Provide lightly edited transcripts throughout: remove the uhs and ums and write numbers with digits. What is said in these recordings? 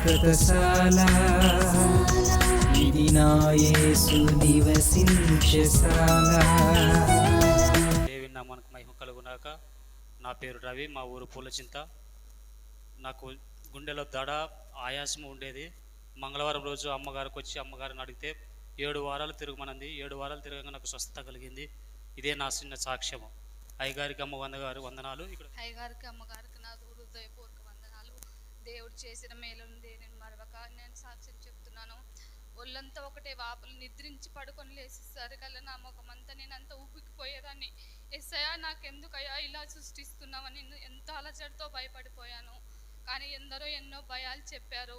వ్రతశాల ఇది నా యేసు నివసించశాల. దేవుని నామానికి మహిమ కలుగునాక. నా పేరు రవి, మా ఊరు పూలచింత. నాకు గుండెలో దడ ఆయాసం ఉండేది. మంగళవారం రోజు అమ్మగారికి వచ్చి అమ్మగారిని అడిగితే 7 వారాలు తిరగమనంది. 7 వారాలు తిరగగా నాకు స్వస్థత కలిగింది. ఇదే నా చిన్న సాక్ష్యము. అయ్యగారికి అమ్మగారు వందనాలు. ఇక్కడ అయ్యగారికి అమ్మగారికి నా హృదయపూర్వక వందనాలు. దేవుడు చేసిన మేలను నేను మరవక నేను సాక్ష్యం చెప్తున్నాను. ఒళ్ళంతా ఒకటే వాపులు, నిద్రించి పడుకొని లేచేసరికల్లా నా ముఖమంతా నేను అంత ఊపికిపోయేదాన్ని. ఎస్సయ్యా నాకెందుకయ్యా ఇలా సృష్టిస్తున్నామని ఎంత అలజడితో భయపడిపోయాను. కానీ ఎందరో ఎన్నో భయాలు చెప్పారు.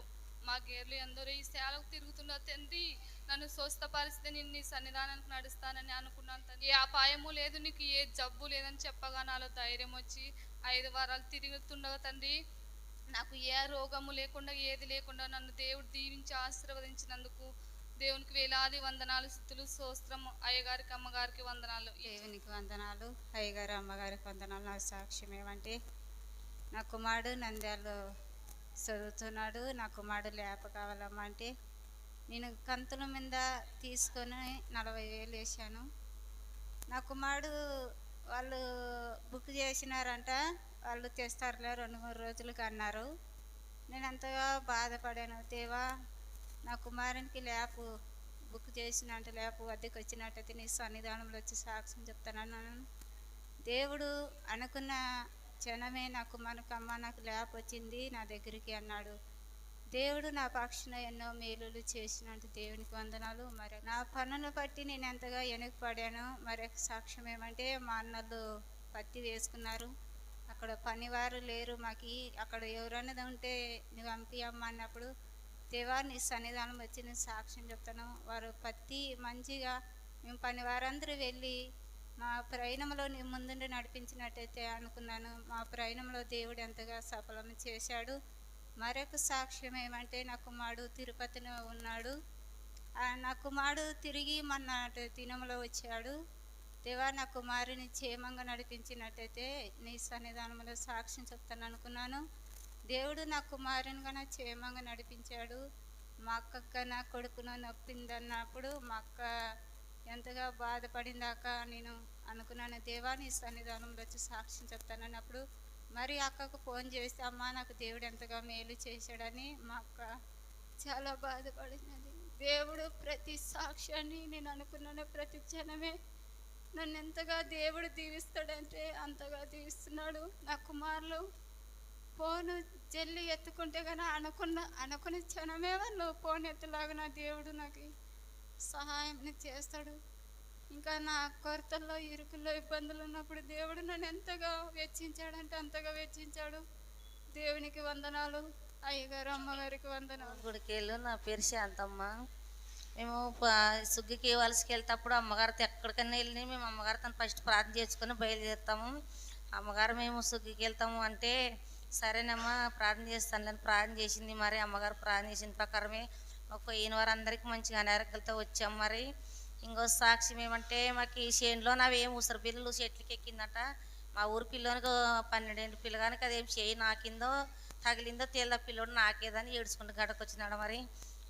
మా గేర్లు ఎందరో ఈ సేలకు తిరుగుతున్న తండ్రి, నన్ను స్వస్థపరిస్తే నేను నీ సన్నిధానానికి నడుస్తానని అనుకున్నాను తండ్రి. ఏ అపాయము లేదు, నీకు ఏ జబ్బు లేదని చెప్పగా నాలో ధైర్యం వచ్చి 5 వారాలు తిరుగుతుండగా తండ్రి, నాకు ఏ రోగము లేకుండా ఏది లేకుండా నన్ను దేవుడు దీవించి ఆశీర్వదించినందుకు దేవునికి వేలాది వందనాలు, స్తుతులు, స్తోత్రం. అయ్యగారికి అమ్మగారికి వందనాలు. దేవునికి వందనాలు, అయ్యగారు అమ్మగారికి వందనాలు. నా సాక్ష్యం ఏమంటే, నా కుమారుడు నంద్యాలలో చదువుతున్నాడు. నా కుమారుడు లేప కావాలమ్మా అంటే నేను కంతుల మీద తీసుకొని 40,000 వేసాను. నా కుమారుడు వాళ్ళు బుక్ చేసినారంట, వాళ్ళు తెస్తారులే 2-3 రోజులకి అన్నారు. నేను ఎంతగా బాధపడాను. దేవా, నా కుమారునికి ల్యాప్ బుక్ చేసినంట, ల్యాప్ వద్దకు వచ్చినట్టయితే నీ సన్నిధానంలో వచ్చి సాక్ష్యం చెప్తానన్నాను. దేవుడు అనుకున్న క్షణమే నా కుమారునికి, అమ్మ నాకు ల్యాప్ వచ్చింది నా దగ్గరికి అన్నాడు. దేవుడు నా పక్షాన ఎన్నో మేలులు చేసినట్టు దేవునికి వందనాలు. మరి నా పనులను బట్టి నేను ఎంతగా వెనకపడాను. మరి సాక్ష్యం ఏమంటే, మా అన్నలు పత్తి వేసుకున్నారు, అక్కడ పనివారు లేరు మాకు, అక్కడ ఎవరన్నది ఉంటే నువ్వు పంపియమ్మ అన్నప్పుడు, దేవా నీ సన్నిధానం వచ్చి నేను సాక్ష్యం చెప్తాను. వారు పత్తి మంచిగా మేము పనివారందరూ వెళ్ళి మా ప్రయాణంలో నీ ముందుండి నడిపించినట్టయితే అనుకున్నాను. మా ప్రయాణంలో దేవుడు ఎంతగా సఫలం చేశాడు. మరొక సాక్ష్యం ఏమంటే, నా కుమారుడు తిరుపతిలో ఉన్నాడు. నా కుమారుడు తిరిగి మొన్న దినంలో వచ్చాడు. దేవా నా కుమారుని క్షేమంగా నడిపించినట్టయితే నీ సన్నిధానంలో సాక్ష్యం చెప్తాను అనుకున్నాను. దేవుడు నా కుమారుని కన్నా క్షేమంగా నడిపించాడు. మా అక్క నా కొడుకును నొప్పిందన్నప్పుడు మా అక్క ఎంతగా బాధపడిందాక నేను అనుకున్నాను, దేవా నీ సన్నిధానంలో వచ్చి సాక్ష్యం చెప్తానన్నప్పుడు మరి అక్కకు ఫోన్ చేస్తే, అమ్మ నాకు దేవుడు ఎంతగా మేలు చేశాడని మా అక్క చాలా బాధపడినది. దేవుడు ప్రతి సాక్ష్యాన్ని నేను అనుకున్నాను, ప్రతి క్షణమే నన్ను ఎంతగా దేవుడు దీవిస్తాడంటే అంతగా దీవిస్తున్నాడు. నా కుమారులు ఫోను జల్లి ఎత్తుకుంటే కానీ అనుకున్న క్షణమే వాళ్ళు ఫోన్ ఎత్తులాగా నా దేవుడు నాకు సహాయం చేస్తాడు. ఇంకా నా కొరతల్లో, ఇరుకుల్లో, ఇబ్బందులు ఉన్నప్పుడు దేవుడు నన్ను ఎంతగా వెచ్చించాడంటే అంతగా వెచ్చించాడు. దేవునికి వందనాలు, అయ్యగారు అమ్మగారికి వందనాలు. గుడికెళ్ళు. నా పేరు శాంతమ్మ. మేము సుగ్గికి వలసకి వెళ్తేప్పుడు అమ్మగారితో ఎక్కడికైనా వెళ్ళి మేము అమ్మగారితో ఫస్ట్ ప్రార్థన చేసుకొని బయలుదేరుతాము. అమ్మగారు మేము సుగ్గికి వెళ్తాము అంటే సరేనమ్మా ప్రార్థన చేస్తాను ప్రార్థన చేసింది. మరి అమ్మగారు ప్రార్థన చేసిన ప్రకారమే మాకు పోయిన వారందరికీ మంచిగా అనారోగ్యాలతో వచ్చాము. మరి ఇంకో సాక్ష్యం ఏమంటే, మాకు ఈ చేనులో నావేం ఉసిరి పిల్లలు చెట్లకి ఎక్కిందట. మా ఊరు పిల్లోనికి 12 ఏళ్ళ పిల్లగానికి అదేం చేయి నాకిందో తగిలిందో తేలిన పిల్లోడు నాకేదని ఏడ్చుకుంటూ గడకు వచ్చినాడు. మరి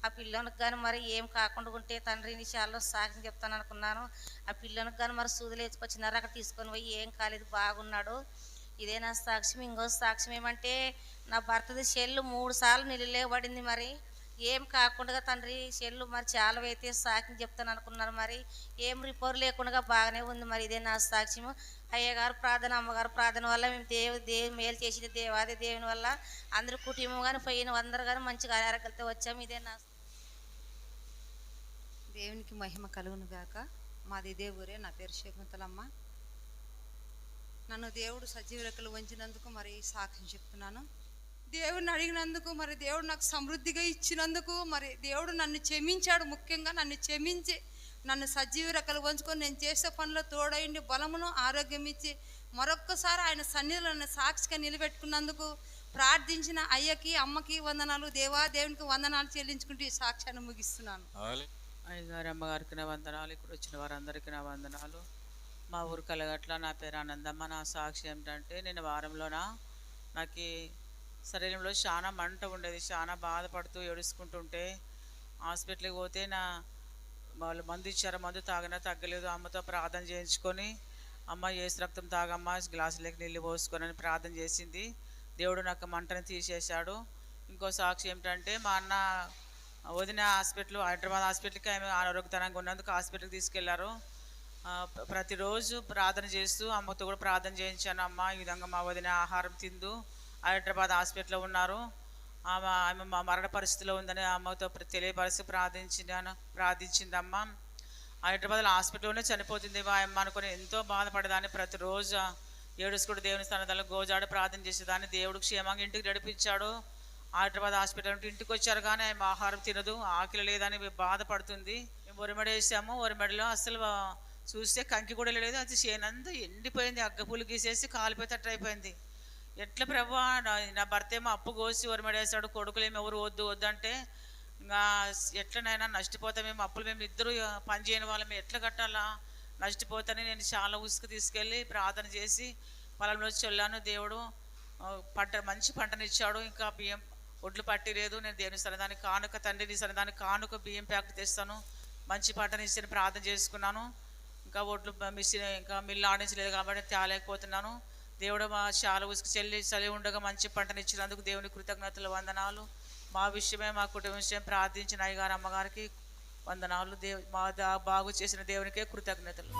ఆ పిల్లోనికి కానీ మరి ఏం కాకుండా ఉంటే తండ్రి నీ చాలా సాక్ష్యం చెప్తాను అనుకున్నాను. ఆ పిల్లోనికి కానీ మరి సూదులు వేసుకొచ్చినారు, అక్కడ తీసుకొని పోయి ఏం కాలేదు, బాగున్నాడు. ఇదే నా సాక్ష్యం. ఇంకో సాక్ష్యం ఏమంటే, నా భర్తది చెల్లు 3 సార్లు నిలలేబడింది. మరి ఏం కాకుండా తండ్రి చెల్లు మరి చాలా అయితే సాక్ష్యం చెప్తాను అనుకున్నారు. మరి ఏం రిపోర్ట్ లేకుండా బాగానే ఉంది. మరి ఇదే నా సాక్ష్యము. అయ్యగారు ప్రార్థన, అమ్మగారు ప్రార్థన వల్ల మేము దేవుడు మేలు చేసిన దేవాది దేవుని వల్ల అందరి కుటుంబం కానీ పోయిన అందరు కానీ మంచిగా ఆరోగ్యాలతో వచ్చాము. ఇదే నా దేవునికి మహిమ కలుగును గాక. మాది ఇదే ఊరే. నా పేరు శకుంతలమ్మ. నన్ను దేవుడు సజీవ రెక్కలు వంచినందుకు మరి సాక్ష్యం చెప్తున్నాను. దేవుడిని అడిగినందుకు, మరి దేవుడు నాకు సమృద్ధిగా ఇచ్చినందుకు, మరి దేవుడు నన్ను క్షమించాడు. ముఖ్యంగా నన్ను క్షమించి నన్ను సజీవ రెక్కలు వంచుకొని నేను చేసే పనిలో తోడైండి బలమును ఆరోగ్యం ఇచ్చి మరొక్కసారి ఆయన సన్నిధిలో నన్ను సాక్షిగా నిలబెట్టుకున్నందుకు ప్రార్థించిన అయ్యకి అమ్మకి వందనాలు, దేవునికి వందనాలు చెల్లించుకుంటూ ఈ సాక్ష్యాన్ని ముగిస్తున్నాను. అయ్యగారు అమ్మగారికి నా వందనాలు. ఇక్కడ వచ్చిన వారందరికీ నా వందనాలు. మా ఊరు కలగట్ల. నా పేరు ఆనందమ్మ. నా సాక్షి ఏమిటంటే, నేను వారంలోన నాకు శరీరంలో చాలా మంట ఉండేది. చాలా బాధపడుతూ ఏడుచుకుంటుంటే హాస్పిటల్కి పోతే వాళ్ళు మందు ఇచ్చారు. మందు తాగినా తగ్గలేదు. అమ్మతో ప్రార్థన చేయించుకొని, అమ్మ ఏసు రక్తం తాగమ్మ, గ్లాసులోకి నీళ్ళు పోసుకొని అని ప్రార్థన చేసింది. దేవుడు నాకు మంటను తీసేశాడు. ఇంకో సాక్షి ఏమిటంటే, మా అన్న వదిన హైదరాబాద్ హాస్పిటల్కి ఆమె అనారోగ్యకరంగా ఉన్నందుకు హాస్పిటల్కి తీసుకెళ్లారు. ప్రతిరోజు ప్రార్థన చేస్తూ అమ్మతో కూడా ప్రార్థన చేయించాను. అమ్మ, ఈ విధంగా మా వదిన ఆహారం తిందు హైదరాబాద్ హాస్పిటల్లో ఉన్నారు, ఆమె మా మరణ పరిస్థితిలో ఉందని అమ్మతో తెలియపరిచి ప్రార్థించిందమ్మ. హైదరాబాద్లో హాస్పిటల్లోనే చనిపోతుంది అమ్మ అనుకుని ఎంతో బాధపడేదాన్ని. ప్రతిరోజు ఏడుసుకుంటూ దేవుని స్థానంలో గోజాడు ప్రార్థన చేసేదాన్ని. దేవుడు క్షేమంగా ఇంటికి నడిపించాడు. హైదరాబాద్ హాస్పిటల్ నుండి ఇంటికి వచ్చారు, కానీ ఆమె ఆహారం తినదు, ఆకలి లేదని బాధపడుతుంది. మేము ఒరిమెడ వేసాము. ఒరిమెడలో అసలు చూస్తే కంకి కూడా లేదు. అది చేనంతా ఎండిపోయింది, అగ్గపూలు గీసేసి కాలిపోయేటట్టు అయిపోయింది. ఎట్లా ప్రభా, నా భర్త ఏమో అప్పు కోసి ఒరిమెడేసాడు, కొడుకులేమో ఎవరు వద్దు వద్దంటే ఇంకా ఎట్లనైనా నష్టపోతామేమో, అప్పులు మేము ఇద్దరు పని చేయని వాళ్ళమే ఎట్లా కట్టాలా, నష్టపోతానని నేను చాలా ఉసుకు తీసుకెళ్ళి ప్రార్థన చేసి పొలంలో చల్లాను. దేవుడు మంచి పంటనిచ్చాడు. ఇంకా బియ్యం ఒడ్లు పట్టి లేదు. నేను దేవుని సన్నిధానికి కానుక, తండ్రి నీ సన్నిధానికి కానుక బియ్యం ప్యాకెట్ తెస్తాను, మంచి పంటనిచ్చి ప్రార్థన చేసుకున్నాను. ఇంకా ఒడ్లు ఇంకా మిల్లు ఆడించలేదు కాబట్టి తేలేకపోతున్నాను. దేవుడు మా చాలా ఉసుకు చలి ఉండగా మంచి పంటనిచ్చినందుకు దేవుని కృతజ్ఞతలు, వందనాలు. మా విషయమే, మా కుటుంబ విషయం ప్రార్థించిన అయ్యగారు అమ్మగారికి వందనాలు. మా బాగు చేసిన దేవునికే కృతజ్ఞతలు.